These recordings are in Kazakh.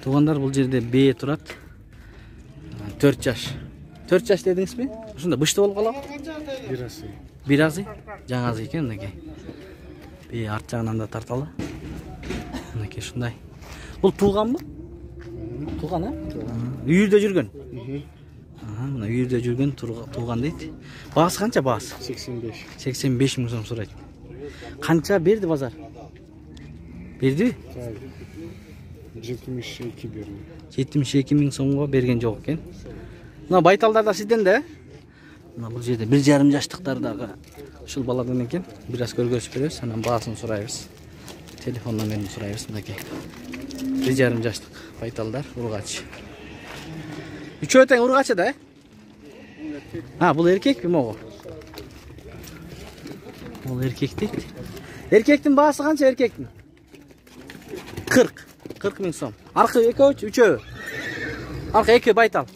Туугандар, бул жерде бээ турат. 4 жаш. 4 жаш дедиңизби? Ушунда бышты болуп калабы? Бир азы. Жаңазы экен мынакей. Бээ арт жагынан да тарталы. Мынакей ушундай. Бул тууганбы? Тууган, а? Үйүрдө жүргөн. Мына үйүрдө жүргөн тууган дейт. Баасы канча баасы? 85. 85 миң сом сурайт. Канча берди базар? Берди? 72 берди. 72 миң сомго берген жок экен. Мына байталдар да сизден да? Мына бул жерде 1,5 жаштыктардагы ушул баладан экен. Бир аз көргөзүп беребиз, анан баасын сурайбыз. Телефон номерин сурайбыз мынакей. 1,5 жаштык байталдар, ургач. Үчөө тең ургачы да? Бул эркекпи могу? Бул эркек дейт. Эркектин баасы канча эркектин? 40 миң сом. Аркы экөөчү, үчөө. Аркы эки байтал.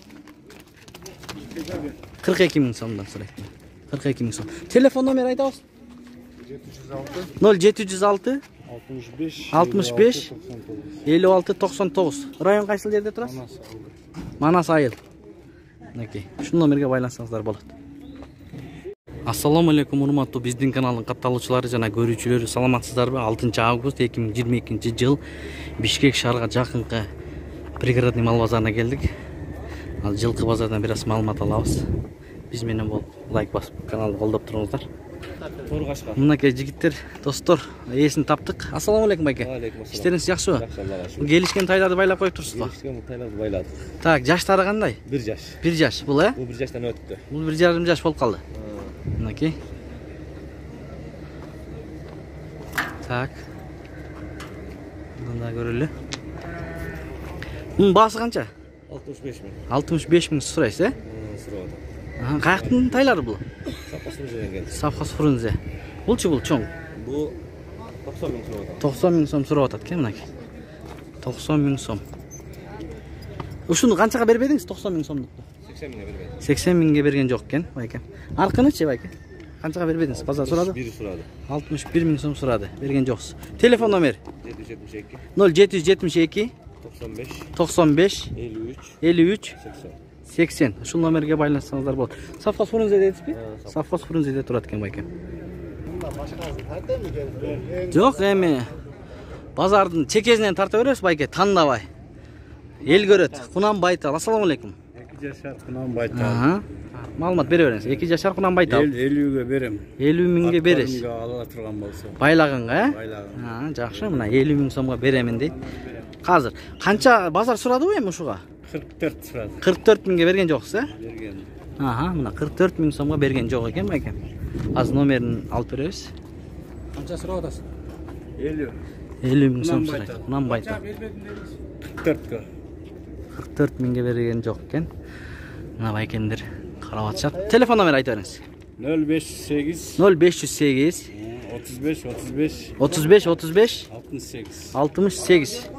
42 миң сомдон сурайт. 42 миң сом. Телефон номер айтабыз? 0706 65 56 99. Район кайсыл жерде турасыз? Манас айыл. Мынакей, ушул номерге байлансаңыздар болот. Ассаламу алейкум, урматтуу биздин каналдын катталуучулары жана көрүүчүлөрү, саламатсыздарбы? 6 август 2022 жыл Бишкек шаарга жакынкы пригородный мал базарына келдик. Ал жылкы базардан бир аз маалымат алабыз. Биз менен болуп лайк басып каналды колдоп туруңуздар. Мынакей жигиттер, достор, ээсин таптык. Ассаламу алейкум байке. Иштериңиз жакшыбы? Жакшы, Аллага шүкүр. Келишкен тайларды байлап коюп турсузбу? Келишкен тайларды байладык. Так, жаштары кандай? 1 жаш. 1 жаш, бул Бул 1 жаштан өттү. Бул 1,5 жаш болуп калды. Мынакей. Так. Мында көрөлү. Мунун баасы канча? 65 миң. 65 миң сурайсыз, э? Сурады. Каяктын тайлары бул? Сапасын жеген. Сапхоз фрунзе. Булчу бул чоң. Бул 90 миң сурады. 90 миң сом сурап атат экен мынакей. 90 миң сом. Ушуну канчага бербедиңиз 90 миң сомду? 80 миңге бербедим. 80 миңге берген жок экен байке. Аркынычы байке? Канчага бербедиңиз? Базар сурады? 1 сурады. 61 миң сом сурады. Берген жоксуз. Телефон номер? 772 0772 95 53 80. 80. Ушул номерге байлансаңыздар болот. Сапхоз фрунзе дедизби? Сапхоз фрунзеде турат экен байке. Жок, эми базардын чекесинен тарта беребиз байке, тандабай. Эл көрөт. Кунанбайтал. Ассаламу алейкум. 2 жашар Кунанбайтал. Маалымат бере бериңиз. 2 жашар Кунанбайтал. 50ге берем. 50 миңге бересиз. Ала турган болсо. Байлаганга, э? Байлаган. Жакшы, мына 50 миң сомго беремин дейт. Азыр канча базар сурадыбы эми ушуга? 44 сурады. 44 миңге берген жоксуз, э? Берген. Мына 44 миң сомго берген жок экен байке. Азыр номерин алып беребиз. Канча сурап атасың? 50. 50 миң сом сурайт. Кунанбайтал. 44ге. 44 миңге берген жок экен. Мына байкендер карап атышат. Телефон номер айта бериңиз. 058 0508 35 35 35 35 68. 68.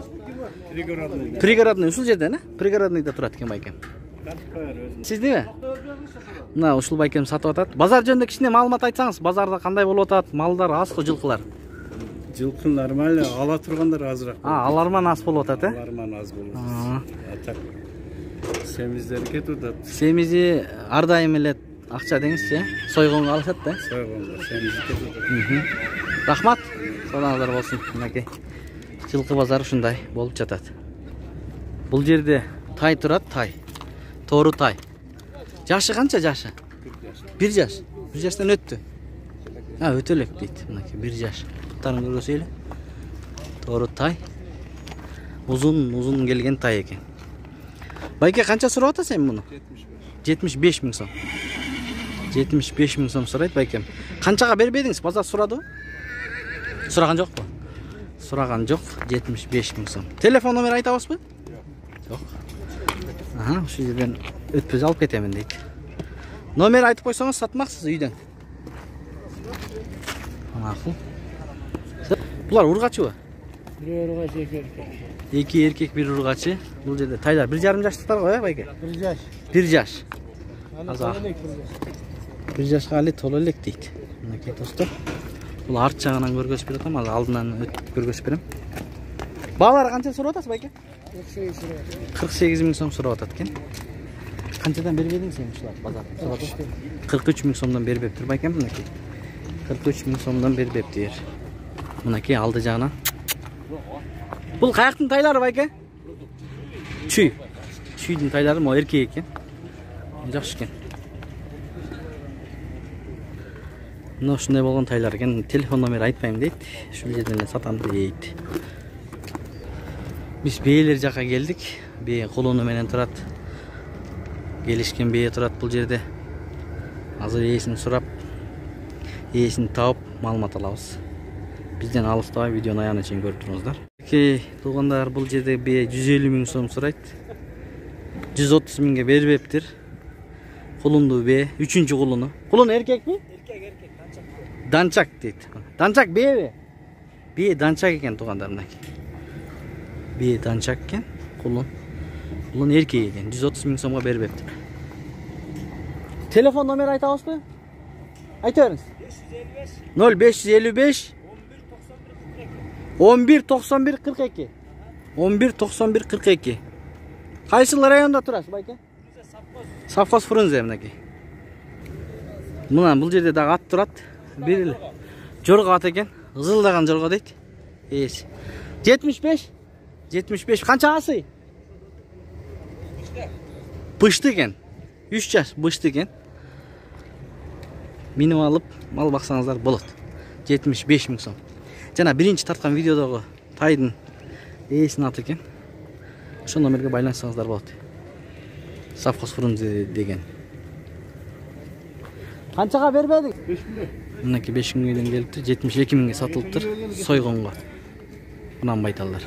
Пригородный. Пригородный ушул жерден, э? Пригородныйда турат экен байкем. Сиздиби? Мына ушул байкем сатып атат. Базар жөнүндө кичине маалымат айтсаңыз, базарда кандай болуп атат? Малдар азбы, жылкылар? Жылкы нормально, ала тургандар азыраак. Аларман аз болуп атат, э? Аларман аз болуп атат. Так. Семиздер кетип атат. Семизи ар дайым эле акча деңизчи, э? Сойгонго алышат да? Сойгонго семиз кетип атат. Рахмат. Саламыңыздар болсун. Мынакей. Жылкы базар ушундай болуп жатат. Бул жерде тай турат, тай. Тоору тай. Жашы канча жашы? 1 жаш. 1 жаштан өттү. Өтө элек дейт. Мынакей 1 жаш. Буттарын көргөзөйлү. Тоору тай. Узун келген тай экен. Байке канча сурап атасың эми муну? 75 миң сом. 75 миң сом сурайт байкем. Канчага бербедиңиз? Базар сурадыбы? Сураган жокпу? Сураган жок. 75 миң сом. Телефон номер айтабызбы? Жок. Ушул жерден өтпөз алып кетемин дейт. Номер айтып койсоңуз сатмаксыз үйдөн. Макул. Булар ургачыбы? Бир ургач, 2 эркек. 2 эркек, 1 ургачы. Бул жерде тайлар 1,5 жаштыктар го, э, байке? 1 жаш. 1 жаш. Аза. 1 жашка али толо элек дейт. Мынакей достор. Бул арт жагынан көргөзүп берем, ал алдынан өтүп көргөзүп берем. Балалар қанша сұрап атасыз байке? 48 мың сом сұрап атат екен. Қаншадан беріп едің сен ұшылар базар? 43 мың сомдан беріп ептір байкем мінекей. 43 мың сомдан беріп ептір. Мінекей алды жағынан. Бұл қаяқтың тайлары байке? Чүй. Чүйдің тайлары ма еркек екен. Жақсы екен. Мынау шындай болған тайлар екен. Телефон номер айтпаймын дейді. Шул жерден сатамын дейді. Biz бейелер жаққа келдік. Бей қолуны менен тұрат. Келішкен бейе тұрат бұл жерде. Азыр иесін сұрап, иесін тауып малымат алабыз. Бізден алыстабай видеоны аяғына чейин көріп тұрыңыздар. Туғандар бұл жерде бей 150 мың сом сұрайды. 130 мыңға беріп ептір. Құлынды бе, үшінші құлыны. Құлын еркек пе? Еркек, данчак дейді. Данчак бе бе? Бе данчак екен туғандар мінеки. Бе данчак екен, құлын. Құлын еркек екен, 130 мың сомға беріп ептір. Telefon номер айта аласыз ба? Айта беріңіз. 0555 11 91 42. 11 91 42. Қайсы районда тұрасыз байке? Совхоз Фрунзе мінекей. Мына бұл жерде дағы ат тұрады. Бір жорға ат екен. Ызылдаған жорға дейді. 75. 75. Қанша асы? Пышты екен. 3 жаш бышты екен. Миніп алып, мал бақсаңыздар болады. 75 мың сом. Жана биринчи тартқан видеодағы тайдың есін аты екен. Şu номерге байланысаңыздар болады. Совхоз Фрунзе деген. Қаншаға бербедік? 5 мыңға. Мінеки 5 мыңға келіпті, 72 мыңға сатылыптыр сойғонға. Бұнан байталдар.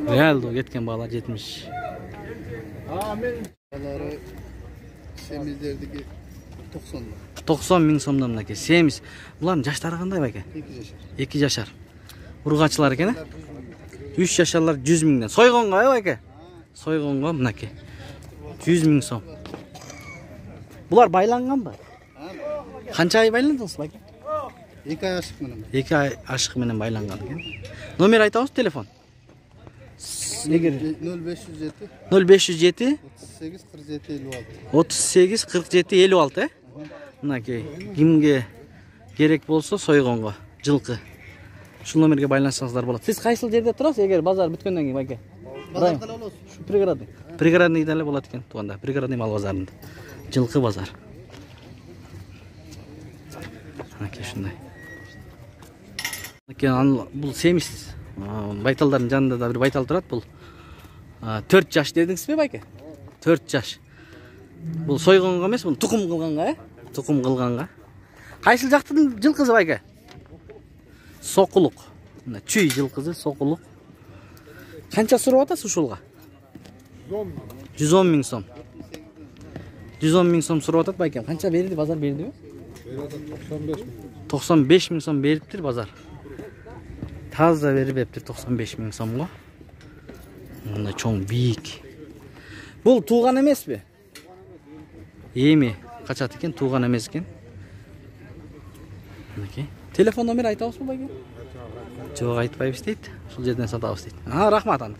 Реалды кеткен бағалар 70. Балары семиздердігі 90 мың сомдан мінеки. Семиз. Бұлардың жаштары қандай байке? 2 жашар. Ұрғачылар екен, 3 жашарлар 100 мыңдан. Сойғонға байке? Сойғонға мінеки. 100 мың сом. Бұлар байланған ба? Қанша ай байландыңыз байке? 2 ай ашық менен. 2 ай ашық менен байланған екен. Номер айтамыз телефон? 0507 0507 38 47 56. 38 47 56. Мінеки. Кімге керек болса сойғонға. Жылқы. Şu номерге байланысаңыздар болады. Сіз қайсыл жерде тұрасыз, егер базар бүткенден кейін байке? Базар қалай боласыз? Пригородный. Пригородный дәлі болады екен туғанда. Пригородный мал базарында. Жылқы базар. Мінеки шындай. Бұл семіз. Байталдардың жанында да бір байтал тұрады. Бұл 4 жаш дедіңіз бе байке? 4 жаш. Бұл сойғанға емес, бұл тұқым қылғанға, тұқым қылғанға. Қайсыл жақтың жылқызы байке? Соқылық. Чүй жылқызы, соқылық. Қанша сұрап атасыз ушулға? 110 мың сом. 110 мың сом сұрап атат байкем. Қанша берді, базар берді бе? 95 мың сом беріптір базар. Таза беріп ептір 95 мың сомға. Мұнда чоң бейік. Бұл туған емес бе? Еме қачат екен, туған емес екен. Телефон номер айтауыз ба байке? Жоқ айтпайбыз дейді. Сол жерден сатауыз дейді. Рахмат анда.